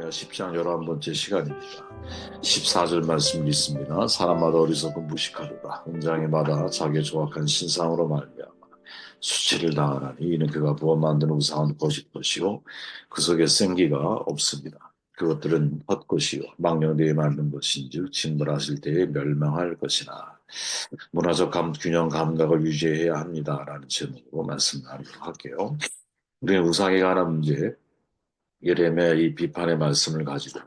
예레미야 10장 11번째 시간입니다. 14절 말씀을 읽습니다. 사람마다 어리석은 무식하도다. 은장이마다 자기의 조악한 신상으로 말미암아 수치를 당하나니 이는 그가 부어 만드는 우상한 것일 것이요 그 속에 생기가 없습니다. 그것들은 헛것이요 망령되이 만든 것인즉 징벌하실 때에 멸망할 것이나 문화적 균형 감각을 유지해야 합니다라는 제목으로 말씀 나누도록 할게요. 우리는 우상에 관한 문제 예레미야 이 비판의 말씀을 가지고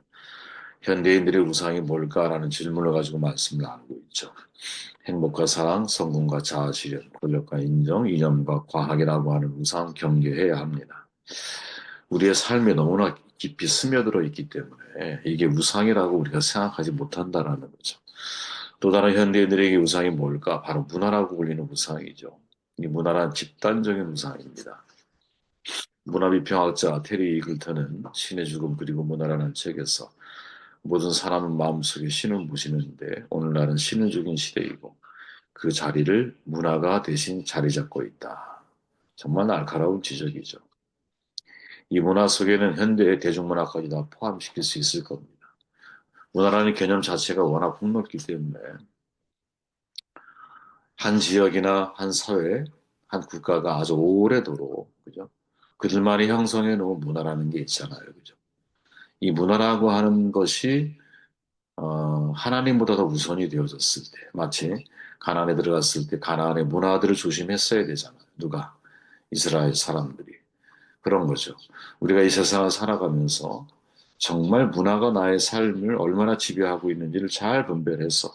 현대인들의 우상이 뭘까라는 질문을 가지고 말씀을 나누고 있죠. 행복과 사랑, 성공과 자아실현, 권력과 인정, 이념과 과학이라고 하는 우상 경계해야 합니다. 우리의 삶에 너무나 깊이 스며들어 있기 때문에 이게 우상이라고 우리가 생각하지 못한다라는 거죠. 또 다른 현대인들에게 우상이 뭘까? 바로 문화라고 불리는 우상이죠. 이 문화란 집단적인 우상입니다. 문화비평학자 테리 이글턴은 신의 죽음 그리고 문화라는 책에서 모든 사람은 마음속에 신을 모시는데 오늘날은 신을 죽인 시대이고 그 자리를 문화가 대신 자리 잡고 있다. 정말 날카로운 지적이죠. 이 문화 속에는 현대의 대중문화까지 다 포함시킬 수 있을 겁니다. 문화라는 개념 자체가 워낙 폭넓기 때문에 한 지역이나 한 사회, 한 국가가 아주 오래도록 그죠? 그들만이 형성해 놓은 문화라는 게 있잖아요. 그죠? 이 문화라고 하는 것이 하나님보다 더 우선이 되어졌을 때, 마치 가나안에 들어갔을 때 가나안의 문화들을 조심했어야 되잖아요. 누가? 이스라엘 사람들이. 그런 거죠. 우리가 이 세상을 살아가면서 정말 문화가 나의 삶을 얼마나 지배하고 있는지를 잘 분별해서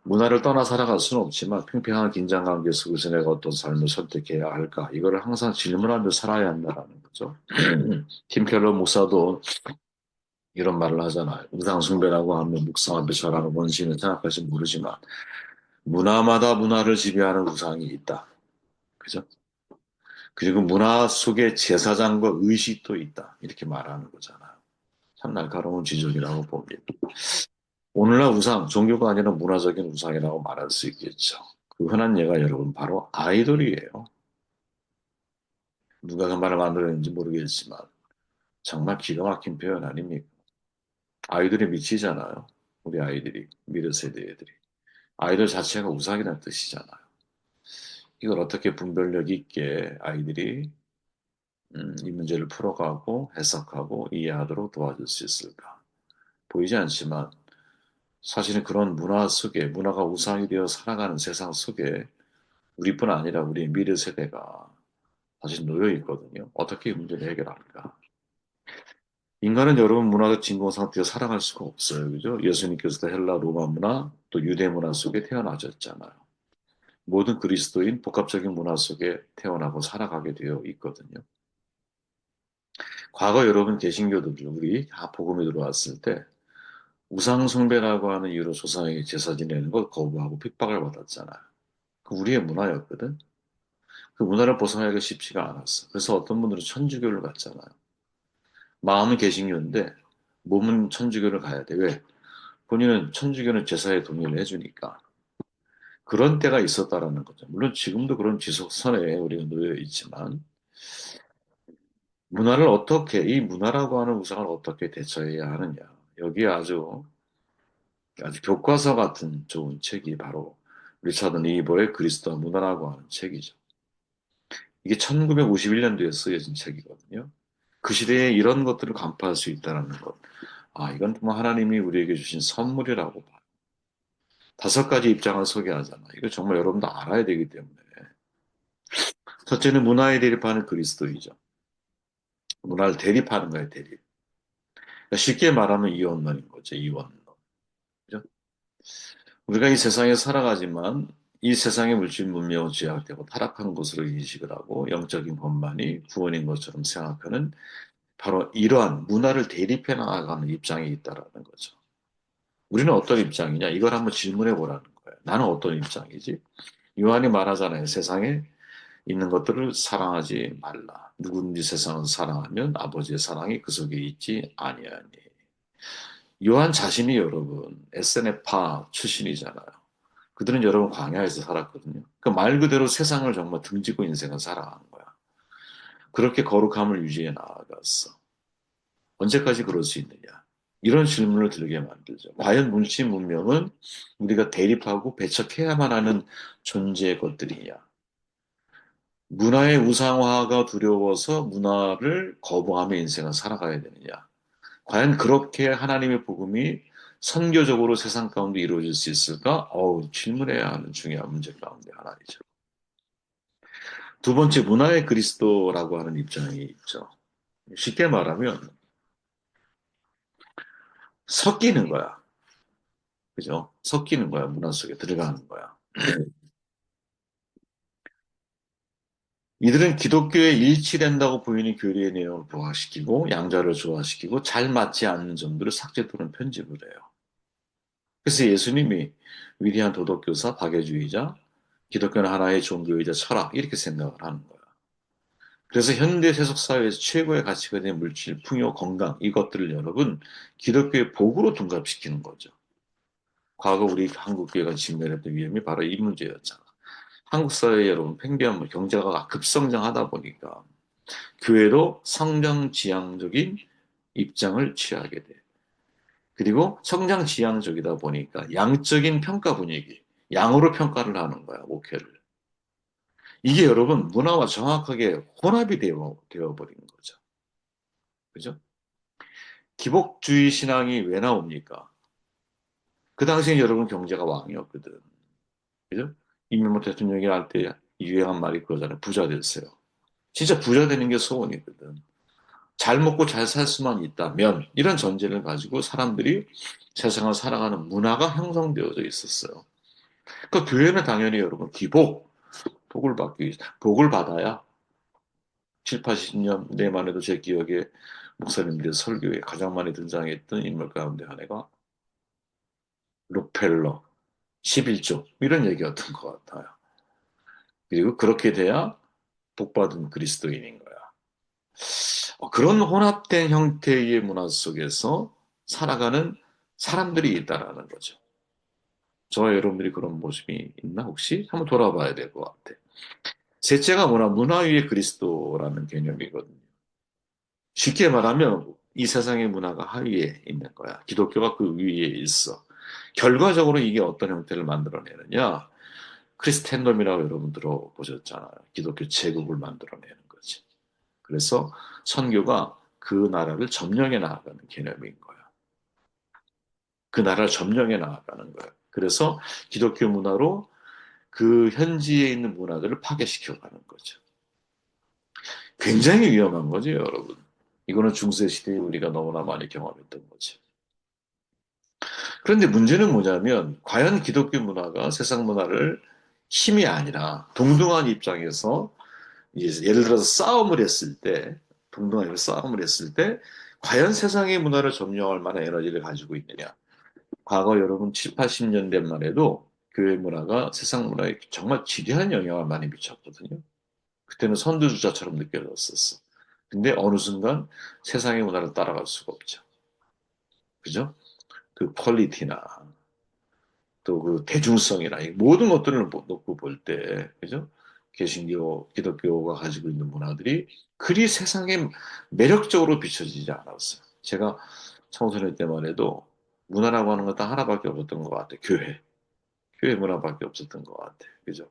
문화를 떠나 살아갈 수는 없지만 평평한 긴장관계 속에서 내가 어떤 삶을 선택해야 할까? 이거를 항상 질문하며 살아야 한다는 거죠. 팀 켈러 목사도 이런 말을 하잖아요. 우상숭배라고 하면 묵상 앞에 절하는 원신을 생각할지 모르지만 문화마다 문화를 지배하는 우상이 있다. 그죠? 그리고 문화 속에 제사장과 의식도 있다. 이렇게 말하는 거잖아요. 참 날카로운 지적이라고 봅니다. 오늘날 우상, 종교가 아니라 문화적인 우상이라고 말할 수 있겠죠. 그 흔한 예가 여러분 바로 아이돌이에요. 누가 그 말을 만들었는지 모르겠지만 정말 기가 막힌 표현 아닙니까? 아이돌이 미치잖아요. 우리 아이들이, 미래 세대 애들이. 아이돌 자체가 우상이라는 뜻이잖아요. 이걸 어떻게 분별력 있게 아이들이 이 문제를 풀어가고 해석하고 이해하도록 도와줄 수 있을까? 보이지 않지만 사실은 그런 문화 속에 문화가 우상이 되어 살아가는 세상 속에 우리뿐 아니라 우리 미래 세대가 사실 놓여 있거든요. 어떻게 이 문제를 해결할까? 인간은 여러분 문화적 진공 상태에 살아갈 수가 없어요. 그죠? 예수님께서도 헬라 로마 문화 또 유대 문화 속에 태어나셨잖아요. 모든 그리스도인 복합적인 문화 속에 태어나고 살아가게 되어 있거든요. 과거 여러분 개신교들 우리 다 복음이 들어왔을 때 우상 숭배라고 하는 이유로 조상에게 제사 지내는 걸 거부하고 핍박을 받았잖아요. 그 우리의 문화였거든. 그 문화를 벗어나기가 쉽지가 않았어. 그래서 어떤 분들은 천주교를 갔잖아요. 마음은 개신교인데 몸은 천주교를 가야 돼. 왜? 본인은 천주교는 제사에 동의를 해주니까. 그런 때가 있었다라는 거죠. 물론 지금도 그런 지속선에 우리가 놓여 있지만 문화를 어떻게 이 문화라고 하는 우상을 어떻게 대처해야 하느냐. 여기에 아주 교과서 같은 좋은 책이 바로 리차드 니버의 그리스도와 문화라고 하는 책이죠. 이게 1951년도에 쓰여진 책이거든요. 그 시대에 이런 것들을 간파할 수 있다는 것. 아, 이건 정말 하나님이 우리에게 주신 선물이라고 봐요. 다섯 가지 입장을 소개하잖아. 이거 정말 여러분도 알아야 되기 때문에. 첫째는 문화에 대립하는 그리스도이죠. 문화를 대립하는 거예요, 대립. 그러니까 쉽게 말하면 이원론인 거죠, 이원론. 그죠? 우리가 이 세상에 살아가지만 이 세상의 물질 문명은 죄악되고 타락한 것으로 인식을 하고 영적인 것만이 구원인 것처럼 생각하는 바로 이러한 문화를 대립해 나가는 입장이 있다라는 거죠. 우리는 어떤 입장이냐? 이걸 한번 질문해 보라는 거예요. 나는 어떤 입장이지? 요한이 말하잖아요. 세상에 있는 것들을 사랑하지 말라. 누구든지 세상을 사랑하면 아버지의 사랑이 그 속에 있지 아니하니. 요한 자신이 여러분 SNF파 출신이잖아요. 그들은 여러분 광야에서 살았거든요. 그 말 그대로 세상을 정말 등지고 인생을 살아가는 거야. 그렇게 거룩함을 유지해 나아갔어. 언제까지 그럴 수 있느냐? 이런 질문을 들게 만들죠. 과연 문치 문명은 우리가 대립하고 배척해야만 하는 존재의 것들이냐? 문화의 우상화가 두려워서 문화를 거부하며 인생을 살아가야 되느냐? 과연 그렇게 하나님의 복음이 선교적으로 세상 가운데 이루어질 수 있을까? 질문해야 하는 중요한 문제 가운데 하나이죠. 두 번째, 문화의 그리스도라고 하는 입장이 있죠. 쉽게 말하면 섞이는 거야. 그죠? 섞이는 거야. 문화 속에 들어가는 거야. 이들은 기독교에 일치된다고 보이는 교리의 내용을 부각시키고 양자를 조화시키고 잘 맞지 않는 점들을 삭제 또는 편집을 해요. 그래서 예수님이 위대한 도덕교사, 박애주의자, 기독교는 하나의 종교이자 철학 이렇게 생각을 하는 거야. 그래서 현대 세속 사회에서 최고의 가치가 된 물질, 풍요, 건강 이것들을 여러분 기독교의 복으로 둔갑시키는 거죠. 과거 우리 한국 교회가 직면했던 위험이 바로 이 문제였잖아. 한국 사회 여러분 팽배한 경제가 급성장하다 보니까 교회도 성장지향적인 입장을 취하게 돼. 그리고 성장지향적이다 보니까 양적인 평가 분위기, 양으로 평가를 하는 거야, 목회를. 이게 여러분 문화와 정확하게 혼합이 되어버린 거죠. 그죠? 기복주의 신앙이 왜 나옵니까? 그 당시에 여러분 경제가 왕이었거든. 그죠? 이명박 대통령이 할 때 유행한 말이 그거잖아요. 부자 됐어요. 진짜 부자 되는 게 소원이거든. 잘 먹고 잘 살 수만 있다면 이런 전제를 가지고 사람들이 세상을 살아가는 문화가 형성되어져 있었어요. 그러니까 교회는 당연히 여러분 복을 받아야 7, 80년대만 해도 제 기억에 목사님들의 설교에 가장 많이 등장했던 인물 가운데 하나가 록펠러, 11조 이런 얘기였던 것 같아요. 그리고 그렇게 돼야 복받은 그리스도인인 거야. 그런 혼합된 형태의 문화 속에서 살아가는 사람들이 있다라는 거죠. 저와 여러분들이 그런 모습이 있나 혹시? 한번 돌아봐야 될 것 같아. 셋째가 문화 위의 그리스도라는 개념이거든요. 쉽게 말하면 이 세상의 문화가 하위에 있는 거야. 기독교가 그 위에 있어. 결과적으로 이게 어떤 형태를 만들어내느냐? 크리스텐덤이라고 여러분 들어보셨잖아요. 기독교 제국을 만들어내는 거지. 그래서 선교가 그 나라를 점령해 나가는 개념인 거야. 그 나라를 점령해 나가는 거야. 그래서 기독교 문화로 그 현지에 있는 문화들을 파괴시켜 가는 거죠. 굉장히 위험한 거죠, 여러분. 이거는 중세 시대에 우리가 너무나 많이 경험했던 거죠. 그런데 문제는 뭐냐면 과연 기독교 문화가 세상 문화를 힘이 아니라 동등한 입장에서 이제 예를 들어서 동등한 싸움을 했을 때 과연 세상의 문화를 점령할 만한 에너지를 가지고 있느냐. 과거 여러분 7, 80년대만 해도 교회 문화가 세상 문화에 정말 지대한 영향을 많이 미쳤거든요. 그때는 선두주자처럼 느껴졌었어. 근데 어느 순간 세상의 문화를 따라갈 수가 없죠. 그죠? 그 퀄리티나 또 그 대중성이나 이 모든 것들을 놓고 볼 때, 그죠? 개신교, 기독교가 가지고 있는 문화들이 그리 세상에 매력적으로 비춰지지 않았어요. 제가 청소년 때만 해도 문화라고 하는 건 딱 하나밖에 없었던 것 같아요. 교회. 교회 문화밖에 없었던 것 같아요. 그죠?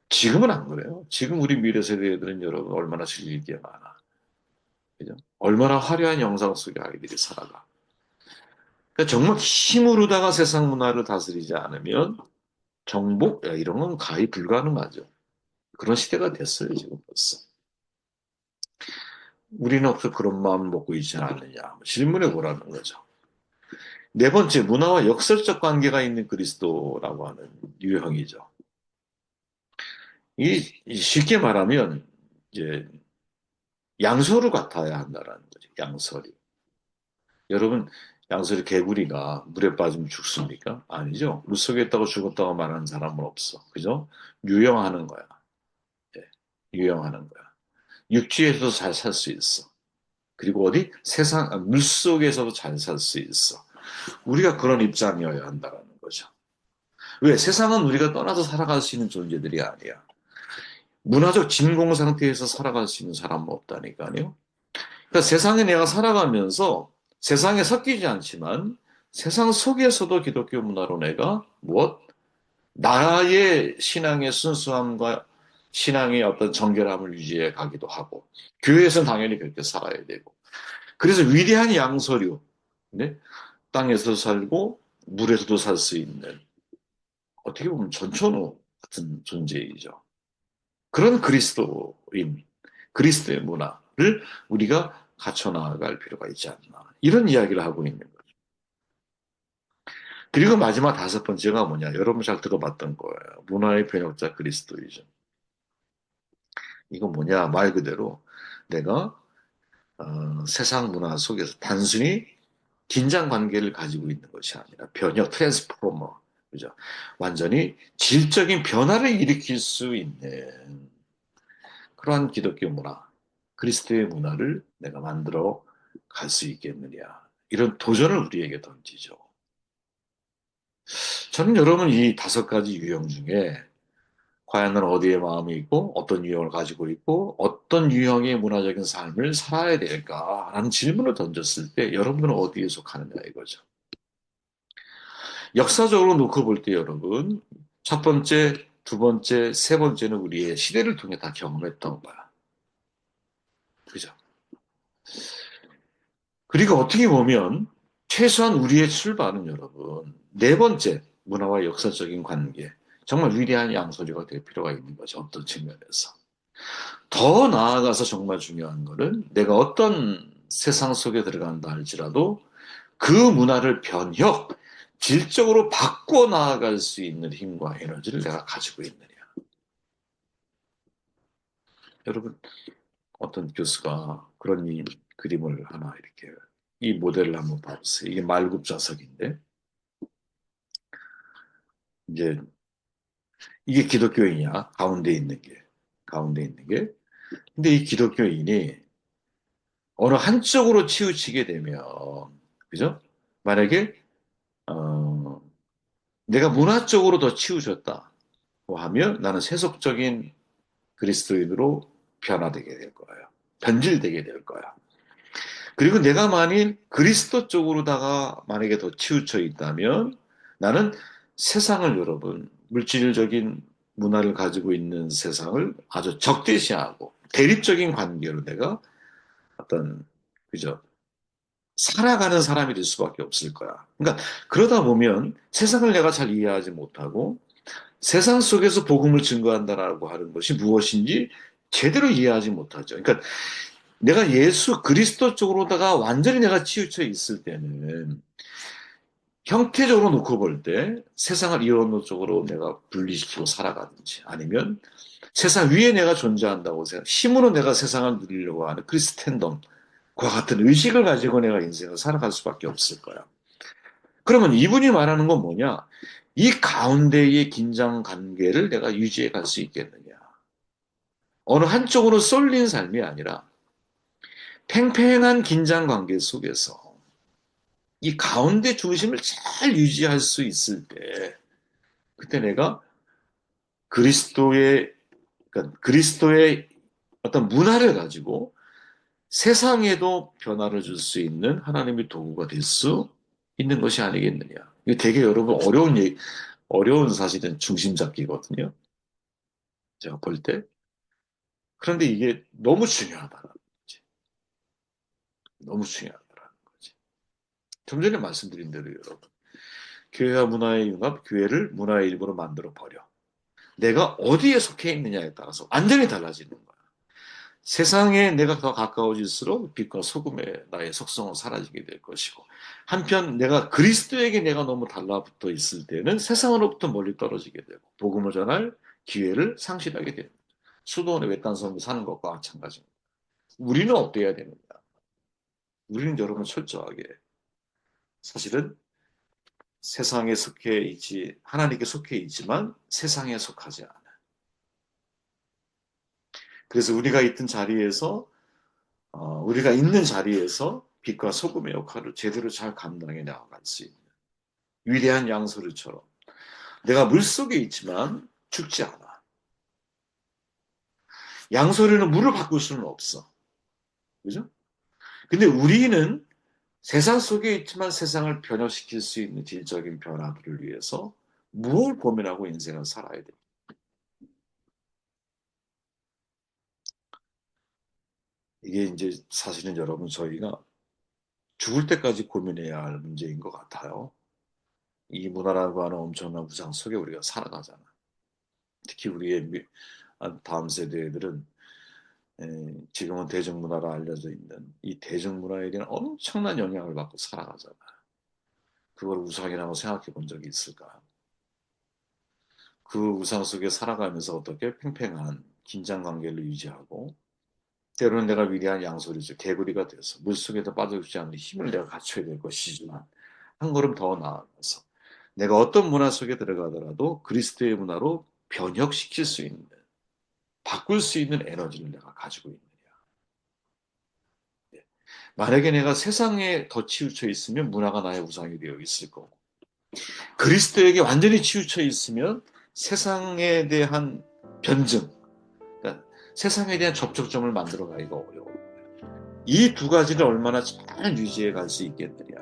지금은 안 그래요. 지금 우리 미래 세대들은 여러분 얼마나 즐길 게 많아. 그죠? 얼마나 화려한 영상 속에 아이들이 살아가. 그러니까 정말 힘으로다가 세상 문화를 다스리지 않으면 정복? 이런 건 가히 불가능하죠. 그런 시대가 됐어요, 지금 벌써. 우리는 없어 그런 마음 먹고 있지 않느냐. 질문해 보라는 거죠. 네 번째, 문화와 역설적 관계가 있는 그리스도라고 하는 유형이죠. 쉽게 말하면, 이제, 양서류 같아야 한다는 거죠. 양서류. 여러분, 양서류 개구리가 물에 빠지면 죽습니까? 아니죠. 물속에 있다고 죽었다고 말하는 사람은 없어. 그죠? 유영하는 거야. 예, 유영하는 거야. 육지에서도 잘 살 수 있어. 그리고 어디? 물속에서도 잘 살 수 있어. 우리가 그런 입장이어야 한다는 거죠. 왜? 세상은 우리가 떠나서 살아갈 수 있는 존재들이 아니야. 문화적 진공 상태에서 살아갈 수 있는 사람은 없다니까요. 그러니까 세상에 내가 살아가면서 세상에 섞이지 않지만 세상 속에서도 기독교 문화로 내가 무엇? 나의 신앙의 순수함과 신앙의 어떤 정결함을 유지해 가기도 하고 교회에서는 당연히 그렇게 살아야 되고 그래서 위대한 양서류 네? 땅에서 살고 물에서도 살 수 있는 어떻게 보면 전천후 같은 존재이죠. 그런 그리스도인, 그리스도의 문화를 우리가 갖춰 나갈 필요가 있지 않나. 이런 이야기를 하고 있는 거죠. 그리고 마지막 다섯 번째가 뭐냐. 여러분 잘 들어봤던 거예요. 문화의 변혁자 그리스도이죠. 이거 뭐냐. 말 그대로 내가 세상 문화 속에서 단순히 긴장 관계를 가지고 있는 것이 아니라 변혁, 트랜스포머, 그죠? 완전히 질적인 변화를 일으킬 수 있는 그러한 기독교 문화, 그리스도의 문화를 내가 만들어 갈 수 있겠느냐. 이런 도전을 우리에게 던지죠. 저는 여러분 이 다섯 가지 유형 중에 과연 나는 어디에 마음이 있고 어떤 유형을 가지고 있고 어떤 유형의 문화적인 삶을 살아야 될까라는 질문을 던졌을 때 여러분은 어디에 속하느냐 이거죠. 역사적으로 놓고 볼 때 여러분 첫 번째, 두 번째, 세 번째는 우리의 시대를 통해 다 경험했던 거야. 그죠? 그리고 어떻게 보면 최소한 우리의 출발은 여러분 네 번째 문화와 역사적인 관계 정말 위대한 양소리가 될 필요가 있는 거죠. 어떤 측면에서. 더 나아가서 정말 중요한 거는 내가 어떤 세상 속에 들어간다 할지라도 그 문화를 변혁, 질적으로 바꿔 나아갈 수 있는 힘과 에너지를 내가 가지고 있느냐. 여러분, 어떤 교수가 그런 그림을 하나 이렇게 이 모델을 한번 봐보세요. 이게 말굽 자석인데 이제 이게 기독교인이야. 가운데 있는 게. 근데 이 기독교인이 어느 한쪽으로 치우치게 되면, 그죠? 만약에, 어, 내가 문화 쪽으로 더 치우쳤다고 하면 나는 세속적인 그리스도인으로 변화되게 될 거예요. 변질되게 될 거야. 그리고 내가 만일 그리스도 쪽으로다가 만약에 더 치우쳐 있다면 나는 세상을 여러분, 물질적인 문화를 가지고 있는 세상을 아주 적대시하고 대립적인 관계로 내가 어떤, 그죠? 살아가는 사람이 될 수밖에 없을 거야. 그러니까 그러다 보면 세상을 내가 잘 이해하지 못하고 세상 속에서 복음을 증거한다라고 하는 것이 무엇인지 제대로 이해하지 못하죠. 그러니까 내가 예수 그리스도 쪽으로다가 완전히 내가 치우쳐 있을 때는 형태적으로 놓고 볼 때 세상을 이런 쪽으로 내가 분리시키고 살아가든지 아니면 세상 위에 내가 존재한다고 생각, 힘으로 내가 세상을 누리려고 하는 크리스텐덤과 같은 의식을 가지고 내가 인생을 살아갈 수밖에 없을 거야. 그러면 이분이 말하는 건 뭐냐? 이 가운데의 긴장 관계를 내가 유지해 갈 수 있겠느냐? 어느 한쪽으로 쏠린 삶이 아니라 팽팽한 긴장 관계 속에서 이 가운데 중심을 잘 유지할 수 있을 때, 그때 내가 그리스도의, 그러니까 그리스도의 어떤 문화를 가지고 세상에도 변화를 줄 수 있는 하나님의 도구가 될 수 있는 것이 아니겠느냐. 이거 되게 여러분 어려운 사실은 중심 잡기거든요. 제가 볼 때. 그런데 이게 너무 중요하다는 거지. 너무 중요하다는 거지. 좀 전에 말씀드린 대로 여러분. 교회와 문화의 융합, 교회를 문화의 일부로 만들어 버려. 내가 어디에 속해 있느냐에 따라서 완전히 달라지는 거야. 세상에 내가 더 가까워질수록 빛과 소금의 나의 속성은 사라지게 될 것이고, 한편 내가 그리스도에게 내가 너무 달라붙어 있을 때는 세상으로부터 멀리 떨어지게 되고, 복음을 전할 기회를 상실하게 됩니다. 수도원의 외딴 섬에 사는 것과 마찬가지입니다. 우리는 어때야 되느냐? 우리는 여러분 철저하게 사실은 세상에 속해 있지, 하나님께 속해 있지만 세상에 속하지 않아. 그래서 우리가 있는 자리에서 빛과 소금의 역할을 제대로 잘 감당해 나갈 수 있는 위대한 양서류처럼 내가 물속에 있지만 죽지 않아. 양서류는 물을 바꿀 수는 없어. 그죠? 근데 우리는 세상 속에 있지만 세상을 변혁시킬 수 있는 질적인 변화들을 위해서 무엇을 고민하고 인생을 살아야 돼. 이게 이제 사실은 여러분 저희가 죽을 때까지 고민해야 할 문제인 것 같아요. 이 문화라고 하는 엄청난 구상 속에 우리가 살아가잖아. 특히 우리의 다음 세대 애들은 지금은 대중문화로 알려져 있는 이 대중문화에 대한 엄청난 영향을 받고 살아가잖아. 그걸 우상이라고 생각해 본 적이 있을까? 그 우상 속에 살아가면서 어떻게 팽팽한 긴장 관계를 유지하고 때로는 내가 위대한 양소리죠. 개구리가 돼서 물속에도 빠져들지 않는 힘을 내가 갖춰야 될 것이지만 한 걸음 더 나아가서 내가 어떤 문화 속에 들어가더라도 그리스도의 문화로 변혁시킬 수 있는 바꿀 수 있는 에너지를 내가 가지고 있느냐. 네. 만약에 내가 세상에 더 치우쳐 있으면 문화가 나의 우상이 되어 있을 거고 그리스도에게 완전히 치우쳐 있으면 세상에 대한 변증, 그러니까 세상에 대한 접촉점을 만들어 가기가 어려워. 이 두 가지를 얼마나 잘 유지해 갈 수 있겠느냐.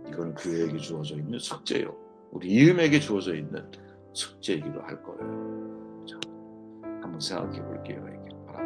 이건 교회에게 주어져 있는 숙제요. 우리 이음에게 주어져 있는 숙제이기도 할 거예요. 자, 한번 생각해 볼게요. 이렇게 바랍니다.